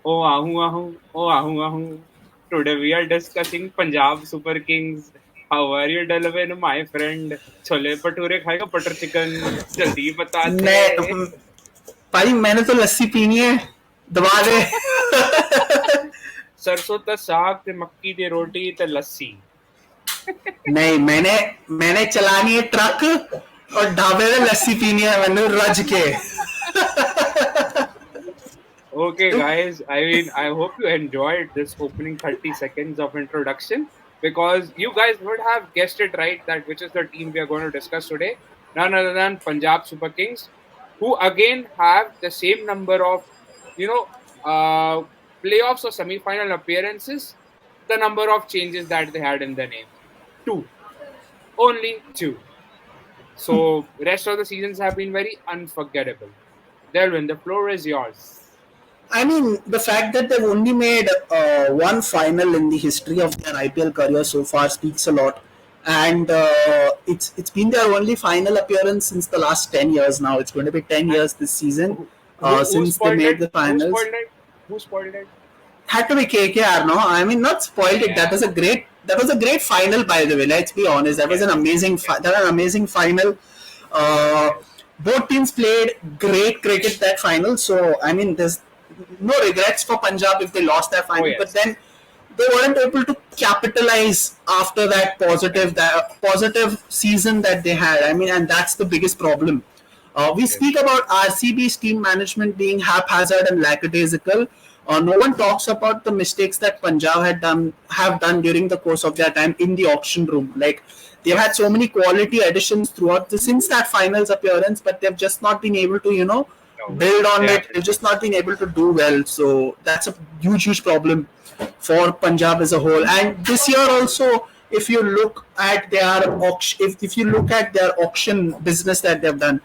Oh, ahoo, ahoo. Oh, ahoo, ahoo. Today we are discussing Punjab Super Kings. How are you, Delvin, my friend? Chole bhature खाएगा butter chicken जल्दी बता दे मैं भाई मैंने तो लस्सी पीनी है दबा दे सरसों दा साग ते मक्की दी रोटी ते लस्सी नहीं मैंने मैंने चलानी है ट्रक और ढाबे में लस्सी पीनी है मैंने रज के Okay, guys. I mean, I hope you enjoyed this opening 30 seconds of introduction because you guys would have guessed it right that which is the team we are going to discuss today. None other than Punjab Super Kings, who again have the same number of, you know, playoffs or semi-final appearances, the number of changes that they had in the name. Two. Only two. So, rest of the seasons have been very unforgettable. Delvin, the floor is yours. I mean, the fact that they've only made one final in the history of their IPL career so far speaks a lot. And it's been their only final appearance since the last 10 years now. It's going to be 10 And years this season who since they spoiled made it? the Who finals. spoiled it? Who spoiled it? Had to be KKR, no? I mean, not spoiled it. Yeah. That was a great final, by the way. Let's be honest. That was an amazing final. Uh, both teams played great cricket that final. So I mean, there's no regrets for Punjab if they lost that final. Oh, yes. But then they weren't able to capitalize after that positive season that they had. I mean, and that's the biggest problem. We speak about RCB's team management being haphazard and lackadaisical. No one talks about the mistakes that Punjab have done during the course of their time in the auction room. Like they've had so many quality additions throughout since that finals appearance, but they've just not been able to, build on it. They've just not been able to do well. So that's a huge problem for Punjab as a whole. And this year also, if you look at their auction, if you look at their auction business that they've done,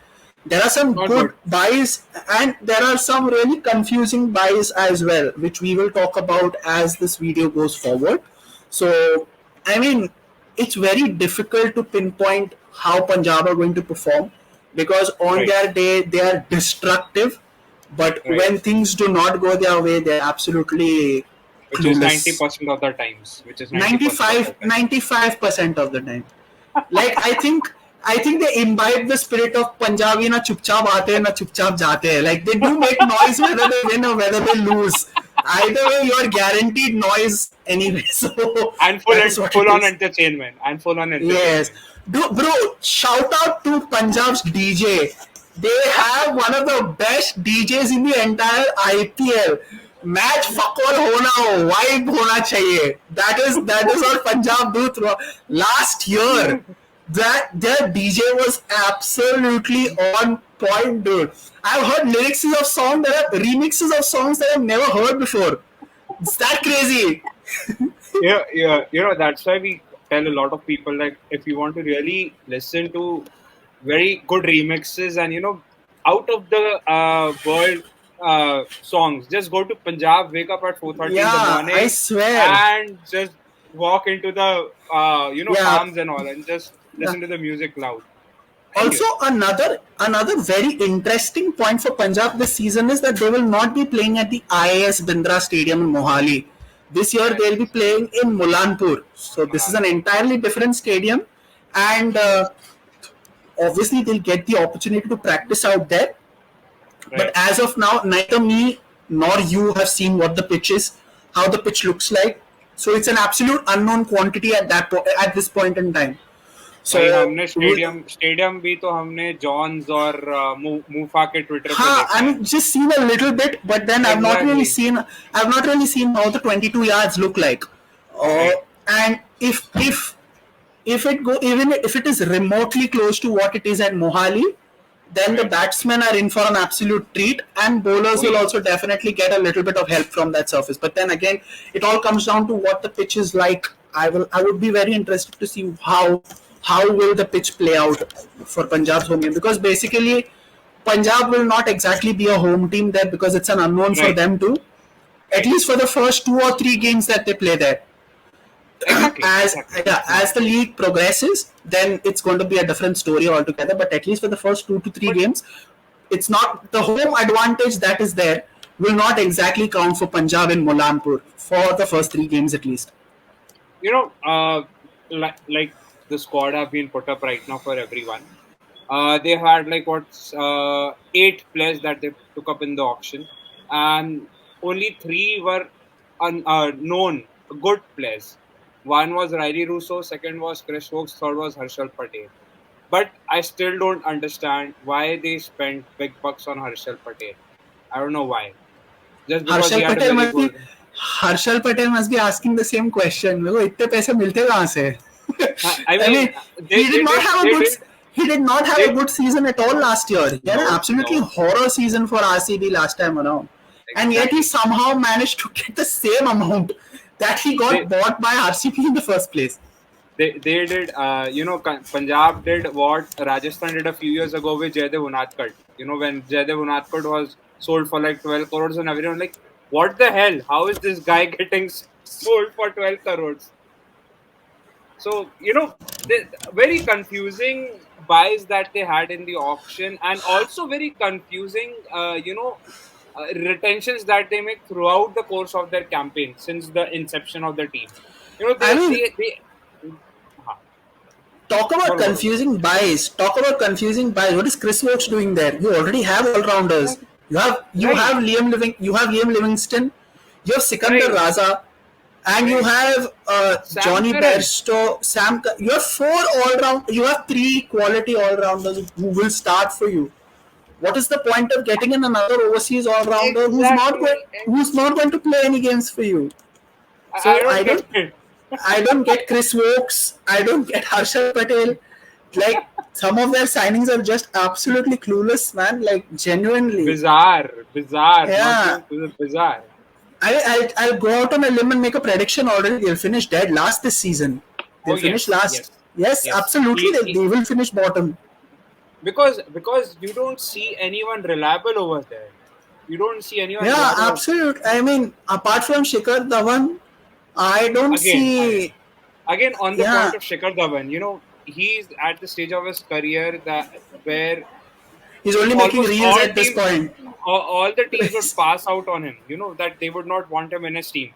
there are some good buys and there are some really confusing buys as well, which we will talk about as this video goes forward. So, I mean, it's very difficult to pinpoint how Punjab are going to perform because on their day they are destructive, but when things do not go their way, they're absolutely which clueless. is 90% of the times. Which is 95% of the time. Like I think they imbibe the spirit of Punjabi na chupchap aate hai na chupchap jate hai. Like they do make noise whether they win or whether they lose. Either way, you are guaranteed noise anyway. So and full on entertainment. Yes, bro. Shout out to Punjab's DJ. They have one of the best DJs in the entire IPL. Match fuck all होना हो, vibe होना चाहिए. That is what Punjab do throughout. Last year, that their DJ was absolutely on point, dude. I've heard remixes of songs that I've never heard before. It's that crazy. Yeah. That's why we tell a lot of people like if you want to really listen to very good remixes and out of the world songs, just go to Punjab, wake up at 4:30 in the morning, I swear, and just walk into the farms and all, and just listen to the music loud. Also, another very interesting point for Punjab this season is that they will not be playing at the IAS Bindra Stadium in Mohali. This year they'll be playing in Mulanpur. So this is an entirely different stadium, and obviously they'll get the opportunity to practice out there. But as of now, neither me nor you have seen what the pitch is, how the pitch looks like. So it's an absolute unknown quantity at this point in time. So हमने stadium भी तो हमने Johns और मूफा के Twitter पे देखा. I mean, just seen a little bit, but then I've not really seen how the 22 yards look like. And if it is remotely close to what it is at Mohali, then the batsmen are in for an absolute treat, and bowlers will also definitely get a little bit of help from that surface. But then again, it all comes down to what the pitch is like. I would be very interested to see how will the pitch play out for Punjab's home game, because basically Punjab will not exactly be a home team there because it's an unknown for them too, at least for the first 2 or 3 games that they play there. As the league progresses, then it's going to be a different story altogether, but at least for the first 2 to 3 games, it's not the home advantage that is there, will not exactly count for Punjab in Molanpur for the first 3 games at least. You know, like the squad have been put up right now for everyone. They had like what's 8 players that they took up in the auction, and only three were known good players. One was Riley Russo, second was Chris Wokes, third was Harshal Patel. But I still don't understand why they spent big bucks on Harshal Patel. I don't know why. Just because he Harshal had a Patel very must be good. Harshal Patel must be asking the same question. मेरे को इतने पैसे मिलते कहाँ से? I I mean, mean, he did not have a they good did, he did not have a they good season at all last year. He had an no, absolutely no, horror season for RCB last time around, and yet he exactly. somehow managed to get the same amount that he got They bought by RCB in the first place. they did Punjab did what Rajasthan did a few years ago with Jaydev Unadkat. You know, when Jaydev Unadkat was sold for like 12 crores, and everyone like, what the hell, how is this guy getting sold for 12 crores? So the very confusing buys that they had in the auction, and also very confusing retentions that they make throughout the course of their campaign since the inception of the team. You know, I mean, they huh. talk about Bolo, bolo. confusing buys. Talk about confusing buys. What is Chris Wokes doing there? You already have all rounders. You Right, have Liam Livingston. You have Sikandar right, Raza, and you right. have Sam Johnny Curran. Bairstow, You have four all round. You have three quality all rounders who will start for you. What is the point of getting in another overseas all rounder Exactly. who's not going to play any games for you? I So don't get it. I don't get Chris Wokes. I don't get Harshal Patel. Like some of their signings are just absolutely clueless, man. Like genuinely, Bizarre, not yeah. even bizarre. I'll go out on a limb and make a prediction already. They'll finish dead last this season. Oh They'll finish yes, last. yes, Yes, yes. absolutely. They will finish bottom. Because you don't see anyone reliable over there. You don't see anyone Yeah, reliable. absolute. I mean, apart from Shikhar Dhawan, I don't Again, see. again, on the point Yeah, of Shikhar Dhawan, he's at the stage of his career that where he's only making almost reels at this point. all the teams would pass out on him. That they would not want him in his team.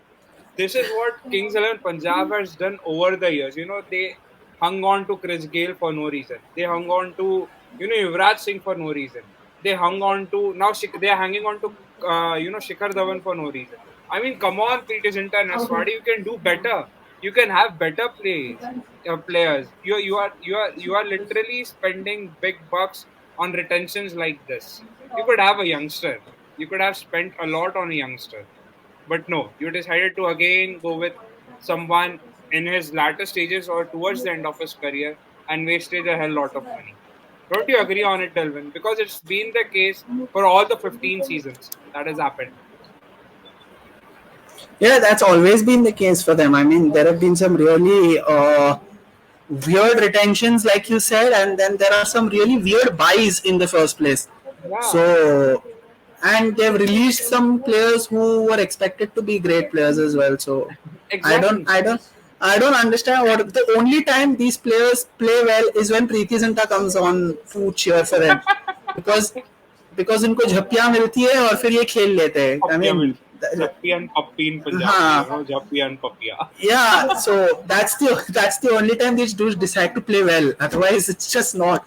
This is what Kings 11 Punjab has done over the years. They hung on to Chris Gale for no reason. They hung on to Yuvraj Singh for no reason. They hung on to now they are hanging on to Shikhar Dhawan for no reason. I mean, come on, Pete Naswadi, you can do better. You can have better players. You are literally spending big bucks on retentions like this. You could have a youngster. You could have spent a lot on a youngster. But no, you decided to again go with someone in his latter stages or towards the end of his career and wasted a hell lot of money. Don't you agree on it, Delvin? Because it's been the case for all the 15 seasons that has happened. Yeah, that's always been the case for them. I mean, there have been some really weird retentions, like you said, and then there are some really weird buys in the first place. Yeah, So, and they've released some players who were expected to be great players as well. So, I don't, exactly. I don't, I don't understand what the only time these players play well is when Preeti Zinta comes on to cheer for them, because इनको झप्पियां मिलती है और फिर ये खेल लेते हैं. I Pappia mean, will. Zappi and Pappi in Punjabi, हाँ, Jappi and Pappia. yeah. So that's the only time these dudes decide to play well. Otherwise, it's just not.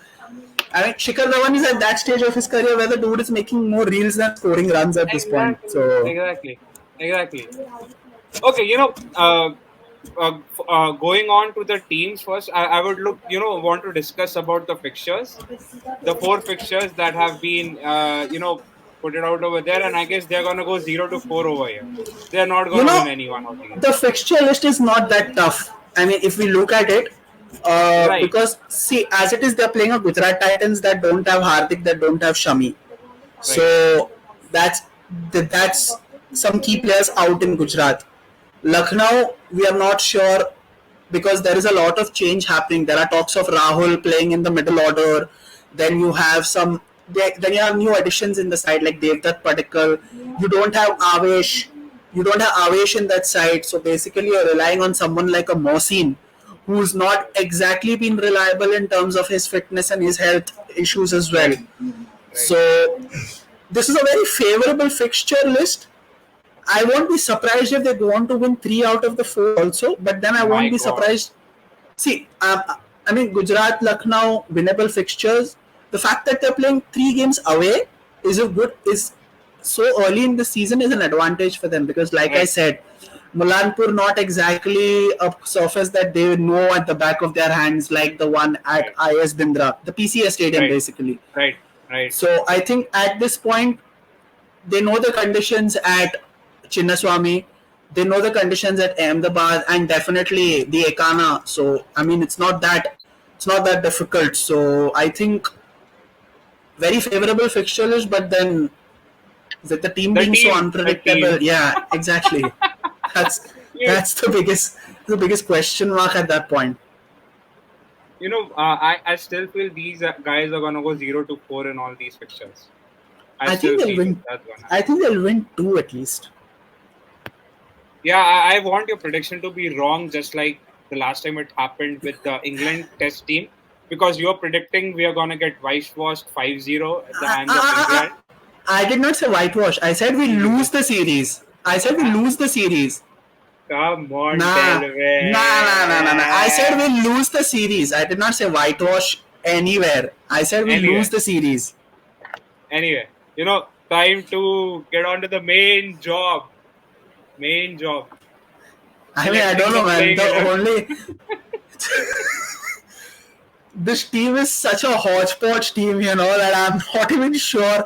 I mean, Shikhar Dhawan is at that stage of his career where the dude is making more reels than scoring runs at this point. Exactly, So exactly. Okay, going on to the teams first, I would want to discuss about the fixtures, the four fixtures that have been, put it out over there, and I guess they're gonna go 0-4 over here. They're not you gonna win know, any one of these. the fixture list is not that tough. I mean, if we look at it, Right, because see, as it is, they're playing a Gujarat Titans that don't have Hardik, that don't have Shami. right, So that's that's some key players out in Gujarat. Lucknow, we are not sure because there is a lot of change happening. There are talks of Rahul playing in the middle order. Then you have then you have new additions in the side like Devdutt Padikkal. You don't have Avesh. You don't have Avesh in that side. So basically, you're relying on someone like a Mohsin, who's not exactly been reliable in terms of his fitness and his health issues as well. right, right. So this is a very favorable fixture list. I won't be surprised if they go on to win 3 out of the 4 also, but then I My won't be God. surprised. See, I mean, Gujarat, Lucknow, winnable fixtures. The fact that they're playing 3 games away is so early in the season is an advantage for them because, like I Right. said, Mulanpur not exactly a surface that they know at the back of their hands like the one at Right. IS Bindra, the PCA stadium Right. basically. Right. Right. So I think at this point they know the conditions at Chinnaswamy. They know the conditions at Ahmedabad and definitely the Ekana. So I mean, it's not that difficult. So I think very favorable fixture list, but then with the team The being so team. The unpredictable, team. yeah, exactly. That's You, that's the biggest question mark at that point. I still feel these guys are gonna go 0-4 in all these fixtures. I I think still they'll feel it. win. That's gonna I happen. think they'll win two at least. Yeah, I want your prediction to be wrong, just like the last time it happened with the England Test team, because you're predicting we are gonna get whitewashed 5-0 at the I, hands of I, England. I did not say whitewash. I said we You lose just the series. I said we lose the series. come on, Nah, nah. I said Delaware. we'll lose the series. I did not say whitewash anywhere. I said we'll lose Anyway, the series. anyway, time to get on to the main job. Main job. I mean, I Selecting don't the know, man. playing The 11. only this team is such a hodgepodge team, that I'm not even sure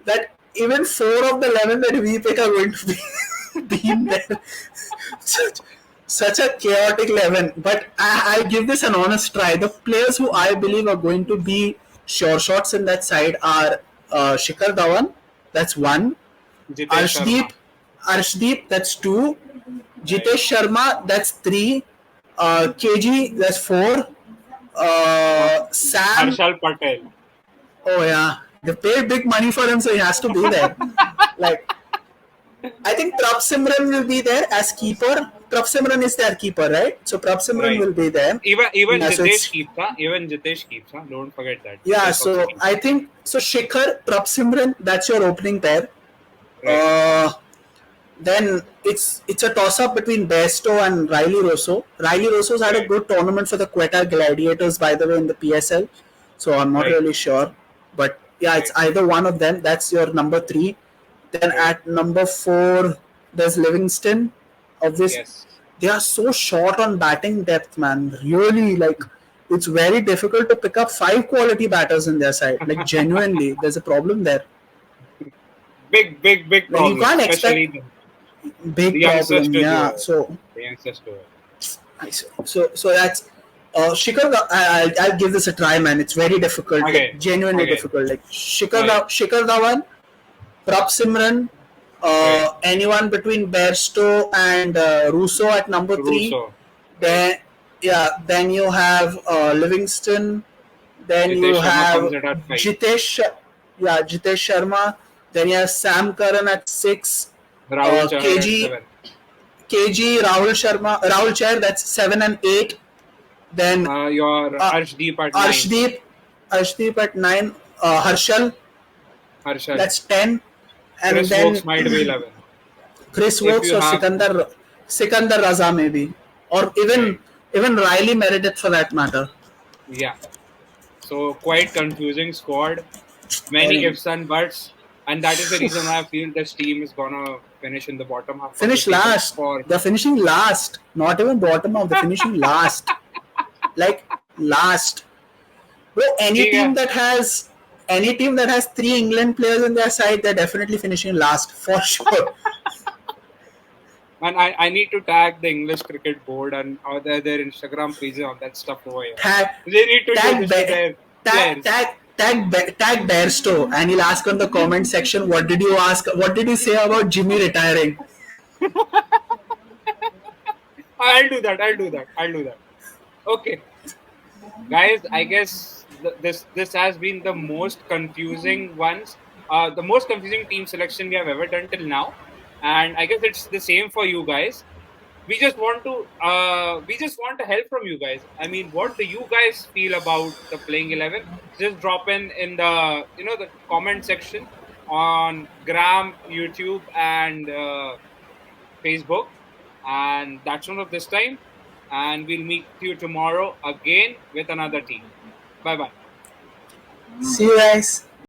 that even 4 of the 11 that we pick are going to be in there. Such, such a chaotic 11. But I give this an honest try. The players who I believe are going to be sure shots in that side are Shikhar Dhawan, that's one. Jitesh Sharma. Arshdeep, Arshdeep, that's two. Right. Jitesh Sharma, that's three. KG, that's four. Uh, Sam, Harshal Patel. oh yeah, they paid big money for him, so he has to be there. Like, I think Prab Simran will be there as keeper. Prab Simran is their keeper, right? So Prab Simran Right. will be there. Even Yeah, so Jitesh it's keeps, huh? Even Jitesh keeps, huh? Don't forget that. yeah. Jitesh also So keeps. I think so. Shikhar, Prab Simran, that's your opening pair. Right. Uh, then it's a toss up between Besto and Riley Rosso. Riley Rosso's had a Right. good tournament for the Quetta Gladiators, by the way, in the PSL. So I'm not Right. really sure, but yeah, it's Right. either one of them. That's your number three. Then Right. at number four, there's Livingston. Obviously, Yes. they are so short on batting depth, man. Really, like it's very difficult to pick up 5 quality batters in their side. Like genuinely, there's a problem there. Big Like you problem, can't especially expect the big youngsters problem. to do Yeah. it. So The youngsters do it. so that's Shikhar. I'll give this a try, man. It's very difficult, like Again. genuinely Again. difficult. Like Again. Shikhar Dhawan, Prab Simran, Right. anyone between Bairstow and Russo at number three. Russo. Right. Then yeah, then you have Livingston. Then you Jitesh Sharma comes have in at 5. Jitesh, yeah, Jitesh Sharma. Then you have Sam Curran at six. Rahul Chahar at KG 7. Rahul Sharma, Rahul Chair, that's 7 and 8. Then Your uh, Arshdeep at 9. Arshdeep, Arshdeep at 9. Harshal, Harshal. that's 10. And Chris then Wokes might be 11. Chris If Wokes you or have to. Sikandar Raza maybe, or even Right. even Riley Meredith for that matter. Yeah. So quite confusing squad. Many Very ifs and buts. And that is the reason why I feel this team is gonna finish in the bottom half of the finish table last. for They're finishing last, not even bottom of. They're finishing last, like last. Bro, ठीक any team that has 3 England players in their side, they're definitely finishing last for sure. And I need to tag the English Cricket Board and their Instagram pages on that stuff over here. tag They need to show tag this to their tag players. tag Bairstow, and he'll ask on the comment section, what did you ask? What did you say about Jimmy retiring? I'll do that. I'll do that. I'll do that. Okay, guys. I guess this has been the most confusing ones. The most confusing team selection we have ever done till now, and I guess it's the same for you guys. We just want to help from you guys. I mean, what do you guys feel about the playing 11? Just drop in the the comment section. on Gram, YouTube, and Facebook. And that's all of this time. And we'll meet you tomorrow again with another team. Bye bye. See you guys.